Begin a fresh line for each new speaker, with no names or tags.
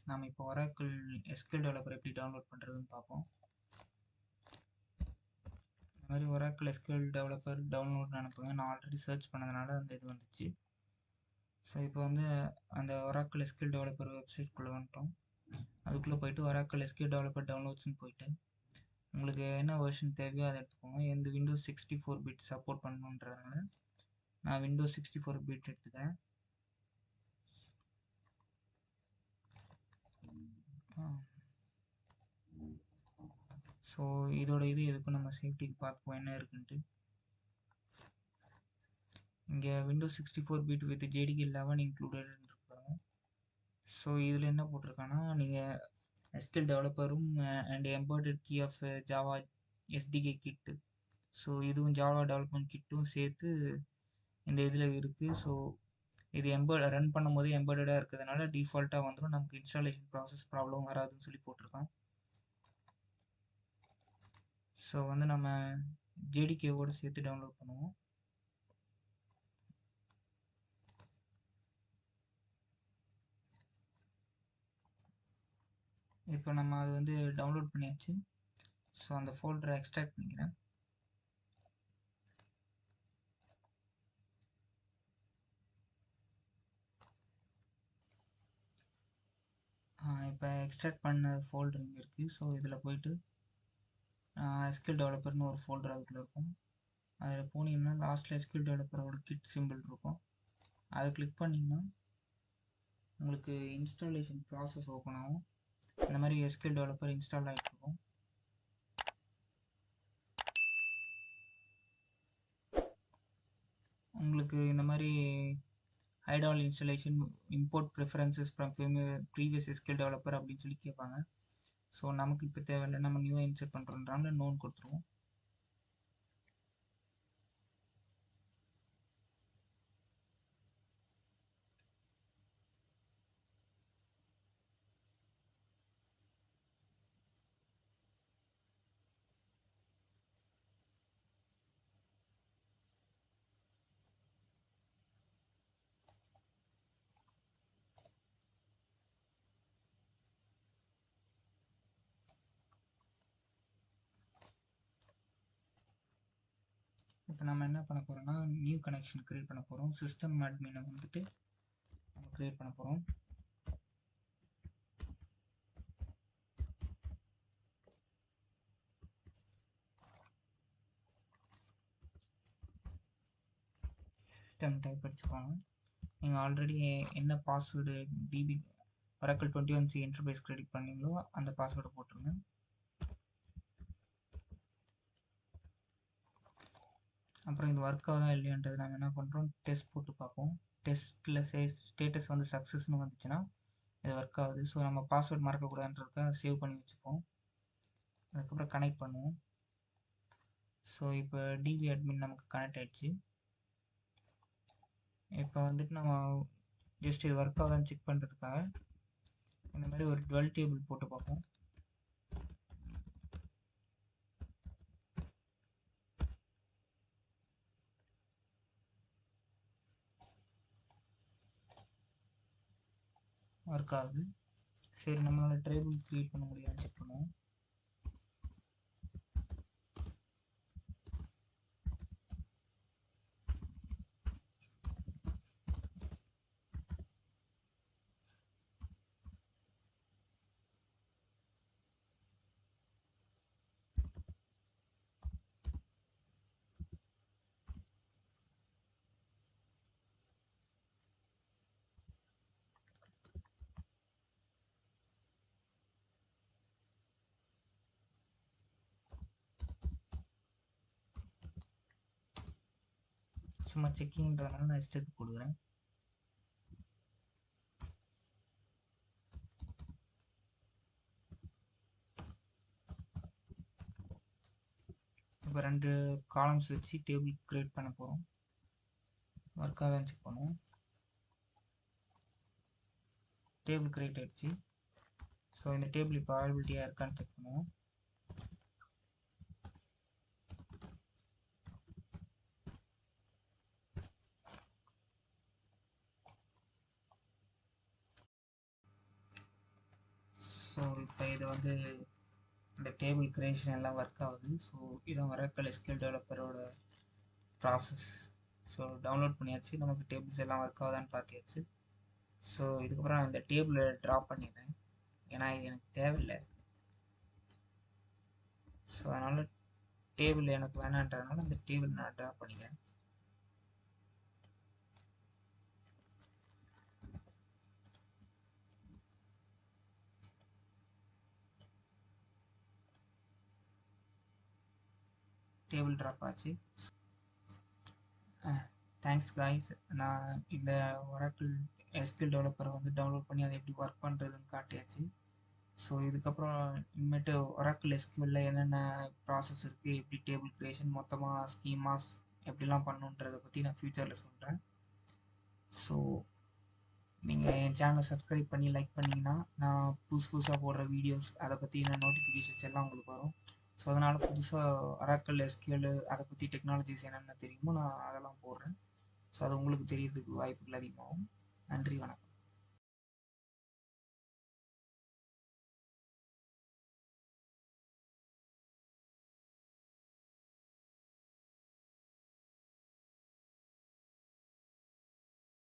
நாம் இப்போ Oracle SQL developer எப்படி டவுன்லோட் பண்ணுறதுன்னு பார்ப்போம். இந்த மாதிரி Oracle SQL டெவலப்பர் டவுன்லோட் அனுப்புங்க. நான் ஆல்ரெடி சர்ச் பண்ணதுனால அந்த இது வந்துச்சு. ஸோ இப்போ வந்து அந்த Oracle SQL டெவலப்பர் வெப்சைட்குள்ளே வந்துட்டோம். அதுக்குள்ளே போயிட்டு Oracle SQL டெவலப்பர் டவுன்லோட்ஸ்னு போயிட்டு உங்களுக்கு என்ன வெர்ஷன் தேவையோ அதை எடுத்துக்கோங்க. எந்த விண்டோஸ் 64 பிட் சப்போர்ட் பண்ணணுன்றதுனால நான் விண்டோஸ் 64 பிட் எடுத்துக்கிறேன். ஸோ இதோட எதுக்கும் நம்ம சேஃப்டிக்கு பார்ப்போம் என்ன இருக்குன்ட்டு. இங்கே விண்டோஸ் 64 பிட் வித் JDK 11 இன்க்ளூடட்னு இருப்பாங்க. ஸோ இதில் என்ன போட்டிருக்காங்கன்னா நீங்கள் SQL டெவலப்பரும் and embedded key of Java SDK kit, so இதுவும் ஜாவா டெவலப்மெண்ட் கிட்டும் சேர்த்து இந்த இதில் இருக்குது. ஸோ இது ரன் பண்ணும் போதே எம்பர்டடாக இருக்கிறதுனால டிஃபால்ட்டாக வந்துடும், நமக்கு இன்ஸ்டாலேஷன் ப்ராசஸ் ப்ராப்ளம் வராதுன்னு சொல்லி போட்டிருக்கோம். ஸோ வந்து நம்ம JDKவோடு சேர்த்து டவுன்லோட் பண்ணுவோம். இப்போ நம்ம அது வந்து டவுன்லோட் பண்ணியாச்சு. ஸோ அந்த ஃபோல்டரை எக்ஸ்ட்ராக்ட் பண்ணிக்கிறேன். இப்போ எக்ஸ்ட்ராக்ட் பண்ண ஃபோல்டர் இங்கே இருக்குது. ஸோ இதில் போயிட்டு SQL டெவலப்பர்னு ஒரு ஃபோல்டர் அதுக்குள்ளே இருக்கும். அதில் போனீங்கன்னா லாஸ்ட்டில் SQL டெவலப்பரோட கிட் சிம்பிள் இருக்கும். அதை கிளிக் பண்ணிங்கன்னா உங்களுக்கு இன்ஸ்டாலேஷன் ப்ராசஸ் ஓப்பன் ஆகும். இந்த மாதிரி SQL டெவலப்பர் இன்ஸ்டால் ஆகிட்டு இருக்கும். உங்களுக்கு இந்த மாதிரி hide all installation, import preferences from previous SQL developer அப்படின்னு சொல்லி கேட்பாங்க. ஸோ நமக்கு இப்போ தேவையில்லை, நம்ம நியூவாக இன்சர்ட் பண்ணுறோன்றால நோன் கொடுத்துருவோம். இப்போ நம்ம என்ன பண்ண போகிறோம்னா நியூ கனெக்ஷன் க்ரியேட் பண்ண போகிறோம். சிஸ்டம் அட்மினை வந்துட்டு நம்ம க்ரியேட் பண்ண போகிறோம். சிஸ்டம் டைப் அடிச்சுக்கோங்க. நீங்கள் ஆல்ரெடி என்ன password DB Oracle 21C interface credit பண்ணீங்களோ அந்த பாஸ்வேர்டை போட்டுருங்க. அப்புறம் இது ஒர்க் ஆகுதா இல்லையான்றது நம்ம என்ன பண்ணுறோம், டெஸ்ட் போட்டு பார்ப்போம். டெஸ்ட்டில் ஸ்டேட்டஸ் வந்து சக்ஸஸ்னு வந்துச்சுன்னா இது ஒர்க் ஆகுது. ஸோ நம்ம பாஸ்வேர்ட் மறக்கக்கூடாதுன்றதுக்காக சேவ் பண்ணி வச்சுப்போம். அதுக்கப்புறம் கனெக்ட் பண்ணுவோம். ஸோ இப்போ டிபி அட்மின் நமக்கு கனெக்ட் ஆகிடுச்சு. இப்போ வந்துட்டு நம்ம ஜஸ்ட் இது ஒர்க் ஆகுதான்னு செக் பண்ணுறதுக்காக இந்த மாதிரி ஒரு 12 டேபிள் போட்டு பார்ப்போம். ஒர்க் ஆகுது. சரி, நம்மளால் டேபிள் க்ரியேட் பண்ண முடியாதுன்னு செக் பண்ணுவோம். சும்மா செக்கிங்ன்றதுனால நான் இஷ்டத்துக்கு கொடுக்குறேன். இப்போ 2 காலம்ஸ் வச்சு டேபிள் க்ரியேட் பண்ண போகிறோம். ஒர்க் ஆகுதான்னு செக் பண்ணுவோம். டேபிள் க்ரியேட் ஆகிடுச்சு. ஸோ இந்த டேபிள் இப்போ அவைலபிலிட்டியாக இருக்கான்னு செக் பண்ணுவோம். ஸோ இப்போ இது வந்து இந்த டேபிள் கிரியேஷன் எல்லாம் ஒர்க் ஆகுது. ஸோ இதான் Oracle SQL டெவலப்பரோட ப்ராசஸ். ஸோ டவுன்லோட் பண்ணியாச்சு, நமக்கு டேபிள்ஸ் எல்லாம் ஒர்க் ஆகுதான்னு பார்த்தியாச்சு. ஸோ இதுக்கப்புறம் நான் இந்த டேபிளை ட்ராப் பண்ணிடுறேன், ஏன்னா இது எனக்கு தேவையில்லை. ஸோ அதனால் டேபிள் எனக்கு வேணான்றதுனால இந்த டேபிள் நான் ட்ராப் பண்ணிக்கிறேன். டேபிள் ட்ராப் ஆச்சு. Thanks guys. நான் இந்த Oracle SQL டெவலப்பரை வந்து டவுன்லோட் பண்ணி அதை எப்படி ஒர்க் பண்ணுறதுன்னு காட்டியாச்சு. ஸோ இதுக்கப்புறம் இனிமேட்டு Oracle SQL என்னென்ன ப்ராசஸ் இருக்குது, எப்படி டேபிள் க்ரியேஷன், மொத்தமாக ஸ்கீமாஸ் எப்படிலாம் பண்ணுன்றதை பற்றி நான் ஃப்யூச்சரில் சொல்கிறேன். ஸோ நீங்கள் என் சேனலை சப்ஸ்கிரைப் பண்ணி லைக் பண்ணிங்கன்னா நான் புதுசாக போடுற வீடியோஸ் அதை பற்றின நோட்டிஃபிகேஷன்ஸ் எல்லாம் உங்களுக்கு வரும். ஸோ அதனால் புதுசாக Oracle SQL அதை பற்றி டெக்னாலஜிஸ் என்னென்ன தெரியுமோ நான் அதெல்லாம் போடுறேன். ஸோ அது உங்களுக்கு தெரியறதுக்கு வாய்ப்புகள் அதிகமாகும். நன்றி, வணக்கம்.